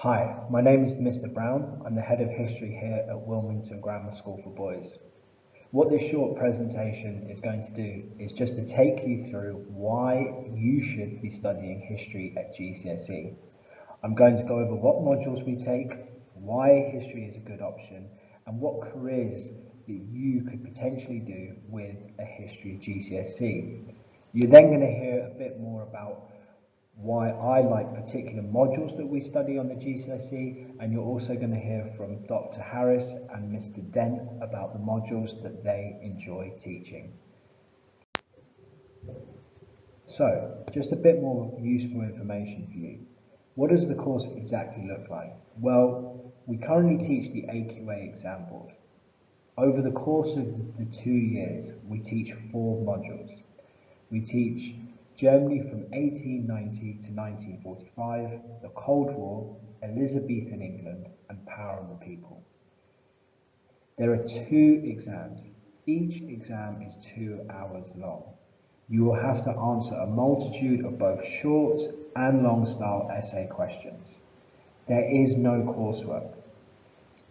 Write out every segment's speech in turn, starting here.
Hi, my name is Mr. Brown. I'm the head of history here at Wilmington Grammar School for Boys. What this short presentation is going to do is just to take you through why you should be studying history at GCSE. I'm going to go over what modules we take, why history is a good option, and what careers that you could potentially do with a history GCSE. You're then going to hear a bit more about why I like particular modules that we study on the GCSE, and you're also going to hear from Dr. Harris and Mr. Dent about the modules that they enjoy teaching. So, just a bit more useful information for you. What does the course exactly look like? Well, we currently teach the AQA exam board. Over the course of the 2 years, we teach 4 modules. We teach Germany from 1890 to 1945, the Cold War, Elizabethan England, and Power of the People. There are 2 exams. Each exam is 2 hours long. You will have to answer a multitude of both short and long style essay questions. There is no coursework.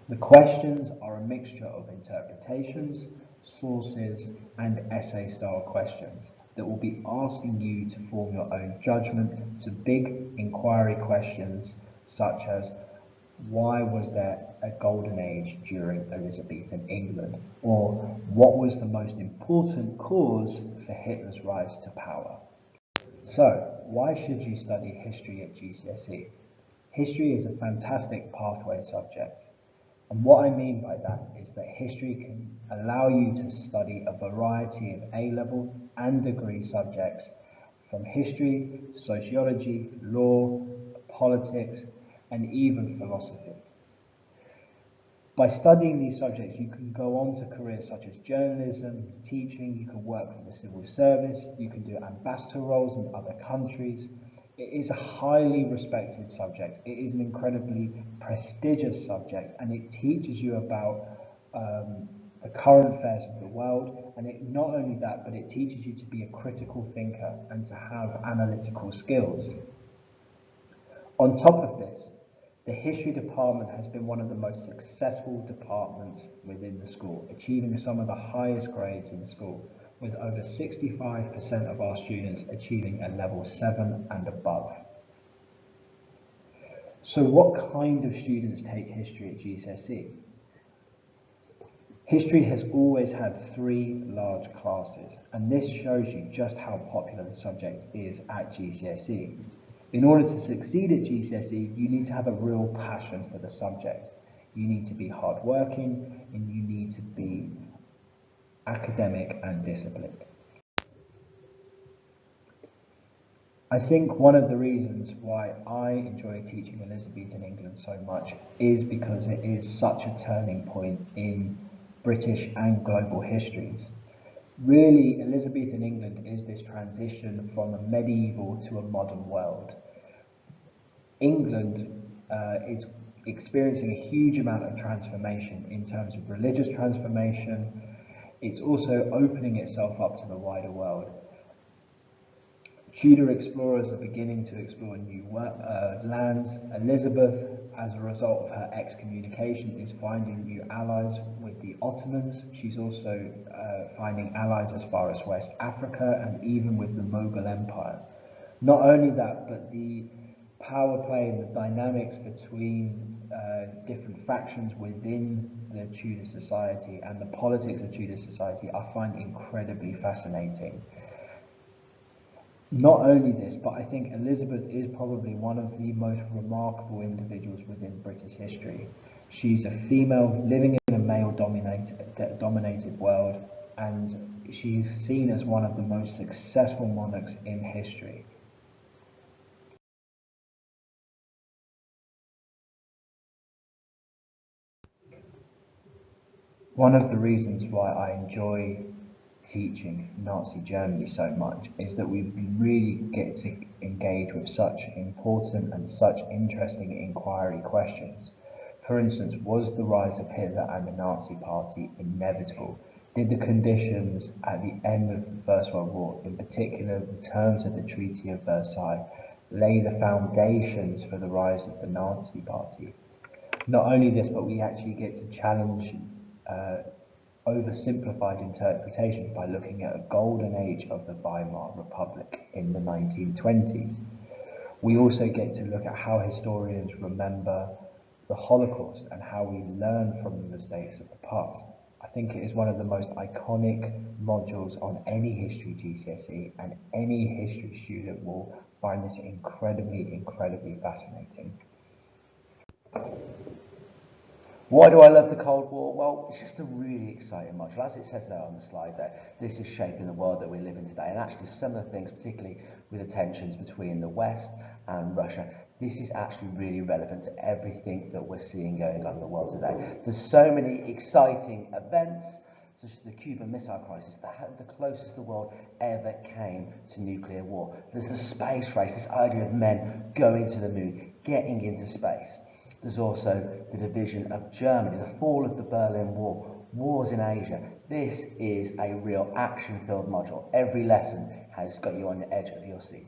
The questions are a mixture of interpretations, sources, and essay style questions that will be asking you to form your own judgment to big inquiry questions such as why was there a golden age during Elizabethan England, or what was the most important cause for Hitler's rise to power. So, why should you study history at GCSE? History is a fantastic pathway subject. And what I mean by that is that history can allow you to study a variety of A-level and degree subjects from history, sociology, law, politics, and even philosophy. By studying these subjects, you can go on to careers such as journalism, teaching, you can work for the civil service, you can do ambassador roles in other countries. It is a highly respected subject. It is an incredibly prestigious subject, and it teaches you about the current affairs of the world. And it, not only that, but it teaches you to be a critical thinker and to have analytical skills. On top of this, the history department has been one of the most successful departments within the school, achieving some of the highest grades in the school, with over 65% of our students achieving a level 7 and above. So what kind of students take history at GCSE? History has always had 3 large classes, and this shows you just how popular the subject is at GCSE. In order to succeed at GCSE, you need to have a real passion for the subject. You need to be hardworking, and you need to be academic and disciplined. I think one of the reasons why I enjoy teaching Elizabethan England so much is because it is such a turning point in British and global histories. Really, Elizabethan England is this transition from a medieval to a modern world. England is experiencing a huge amount of transformation in terms of religious transformation. It's also opening itself up to the wider world. Tudor explorers are beginning to explore new lands. Elizabeth, as a result of her excommunication, is finding new allies with the Ottomans. She's also finding allies as far as West Africa and even with the Mughal Empire. Not only that, but the power play and the dynamics between different factions within the Tudor society and the politics of Tudor society I find incredibly fascinating. Not only this, but I think Elizabeth is probably one of the most remarkable individuals within British history. She's a female living in a male-dominated world, and she's seen as one of the most successful monarchs in history. One of the reasons why I enjoy teaching Nazi Germany so much is that we really get to engage with such important and such interesting inquiry questions. For instance, was the rise of Hitler and the Nazi Party inevitable? Did the conditions at the end of the First World War, in particular the terms of the Treaty of Versailles, lay the foundations for the rise of the Nazi Party. Not only this, but we actually get to challenge oversimplified interpretations by looking at a golden age of the Weimar Republic in the 1920s. We also get to look at how historians remember the Holocaust and how we learn from the mistakes of the past. I think it is one of the most iconic modules on any history GCSE, and any history student will find this incredibly fascinating. Why do I love the Cold War? Well, it's just a really exciting module. As it says there on the slide there, this is shaping the world that we live in today. And actually some of the things, particularly with the tensions between the West and Russia, this is actually really relevant to everything that we're seeing going on in the world today. There's so many exciting events, such as the Cuban Missile Crisis, the closest the world ever came to nuclear war. There's the space race, this idea of men going to the moon, getting into space. There's also the division of Germany, the fall of the Berlin Wall, wars in Asia. This is a real action-filled module. Every lesson has got you on the edge of your seat.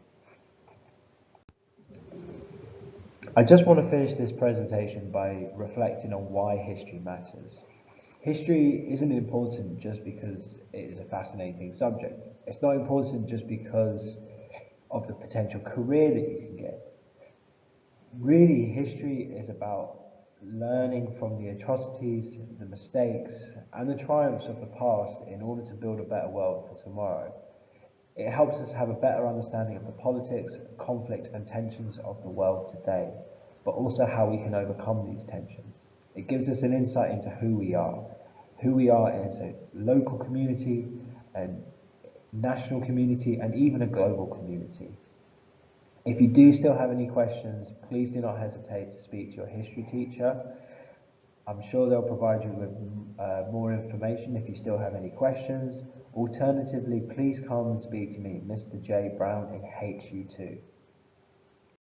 I just want to finish this presentation by reflecting on why history matters. History isn't important just because it is a fascinating subject. It's not important just because of the potential career that you can get. Really, history is about learning from the atrocities, the mistakes, and the triumphs of the past in order to build a better world for tomorrow. It helps us have a better understanding of the politics, conflict, and tensions of the world today, but also how we can overcome these tensions. It gives us an insight into who we are as a local community, a national community, and even a global community. If you do still have any questions, please do not hesitate to speak to your history teacher. I'm sure they'll provide you with more information if you still have any questions. Alternatively, please come and speak to me, Mr. J. Brown in HU2.